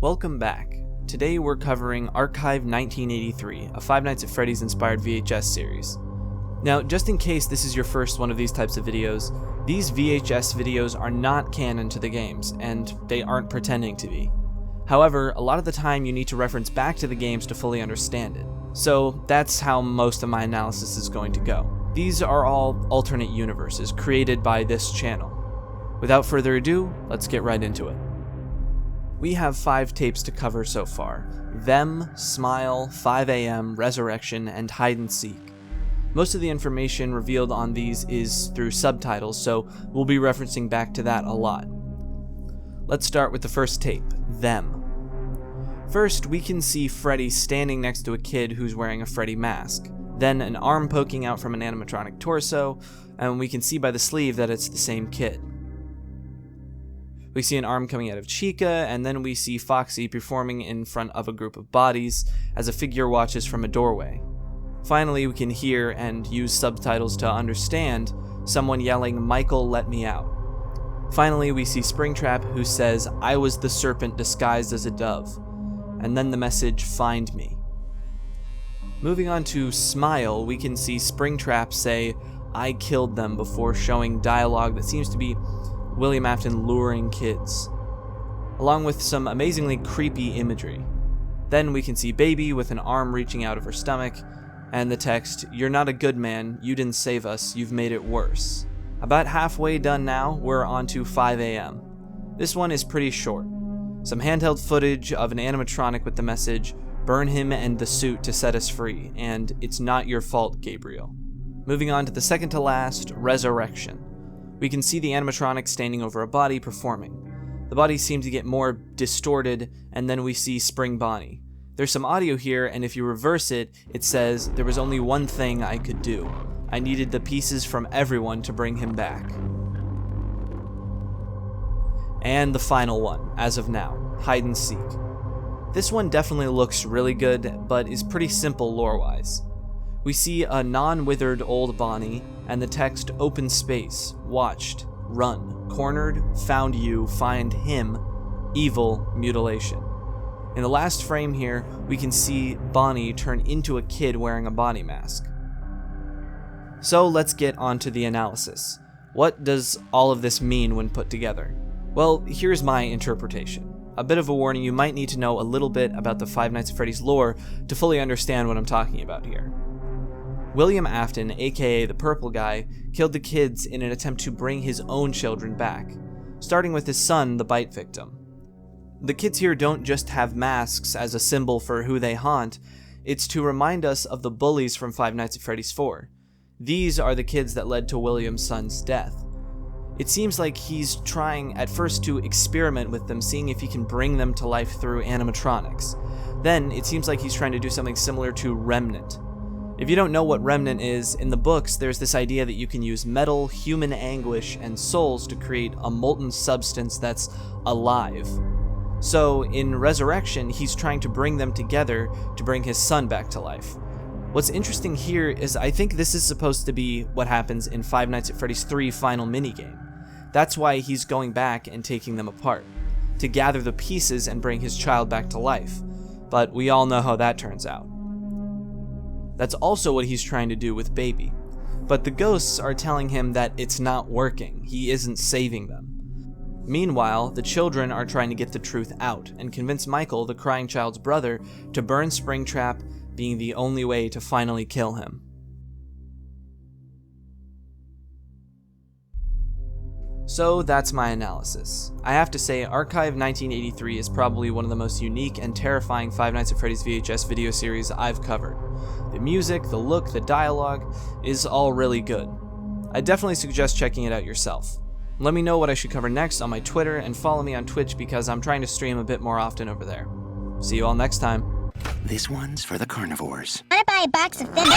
Welcome back. Today we're covering Archive 1983, a Five Nights at Freddy's inspired VHS series. Now, just in case this is your first one of these types of videos, these VHS videos are not canon to the games, and they aren't pretending to be. However, a lot of the time you need to reference back to the games to fully understand it. So that's how most of my analysis is going to go. These are all alternate universes created by this channel. Without further ado, let's get right into it. We have 5 tapes to cover so far: Them, Smile, 5 AM, Resurrection, and Hide and Seek. Most of the information revealed on these is through subtitles, so we'll be referencing back to that a lot. Let's start with the first tape, Them. First, we can see Freddy standing next to a kid who's wearing a Freddy mask, then an arm poking out from an animatronic torso, and we can see by the sleeve that it's the same kid. We see an arm coming out of Chica, and then we see Foxy performing in front of a group of bodies as a figure watches from a doorway. Finally, we can hear and use subtitles to understand someone yelling, "Michael, let me out." Finally, we see Springtrap, who says, "I was the serpent disguised as a dove," and then the message, "Find me." Moving on to Smile, we can see Springtrap say, "I killed them," before showing dialogue that seems to be William Afton luring kids, along with some amazingly creepy imagery. Then we can see Baby with an arm reaching out of her stomach, and the text, "You're not a good man, you didn't save us, you've made it worse." About halfway done now, we're on to 5 AM. This one is pretty short. Some handheld footage of an animatronic with the message, "Burn him and the suit to set us free," and "It's not your fault, Gabriel." Moving on to the second to last, Resurrection. We can see the animatronic standing over a body performing. The bodies seem to get more distorted, and then we see Spring Bonnie. There's some audio here, and if you reverse it, it says, "There was only one thing I could do. I needed the pieces from everyone to bring him back." And the final one, as of now, Hide and Seek. This one definitely looks really good, but is pretty simple lore-wise. We see a non-withered old Bonnie, and the text, "Open space, watched, run, cornered, found you, find him, evil, mutilation." In the last frame here, we can see Bonnie turn into a kid wearing a body mask. So let's get on to the analysis. What does all of this mean when put together? Well, here's my interpretation. A bit of a warning, you might need to know a little bit about the Five Nights at Freddy's lore to fully understand what I'm talking about here. William Afton, aka the Purple Guy, killed the kids in an attempt to bring his own children back, starting with his son, the bite victim. The kids here don't just have masks as a symbol for who they haunt, it's to remind us of the bullies from Five Nights at Freddy's 4. These are the kids that led to William's son's death. It seems like he's trying at first to experiment with them, seeing if he can bring them to life through animatronics. Then it seems like he's trying to do something similar to Remnant. If you don't know what Remnant is, in the books there's this idea that you can use metal, human anguish, and souls to create a molten substance that's alive. So in Resurrection, he's trying to bring them together to bring his son back to life. What's interesting here is I think this is supposed to be what happens in Five Nights at Freddy's 3 final minigame. That's why he's going back and taking them apart, to gather the pieces and bring his child back to life. But we all know how that turns out. That's also what he's trying to do with Baby. But the ghosts are telling him that it's not working, he isn't saving them. Meanwhile, the children are trying to get the truth out and convince Michael, the crying child's brother, to burn Springtrap, being the only way to finally kill him. So that's my analysis. I have to say, Archive 1983 is probably one of the most unique and terrifying Five Nights at Freddy's VHS video series I've covered. The music, the look, the dialogue is all really good. I definitely suggest checking it out yourself. Let me know what I should cover next on my Twitter, and follow me on Twitch because I'm trying to stream a bit more often over there. See you all next time. This one's for the carnivores. Wanna buy a box of FNaF?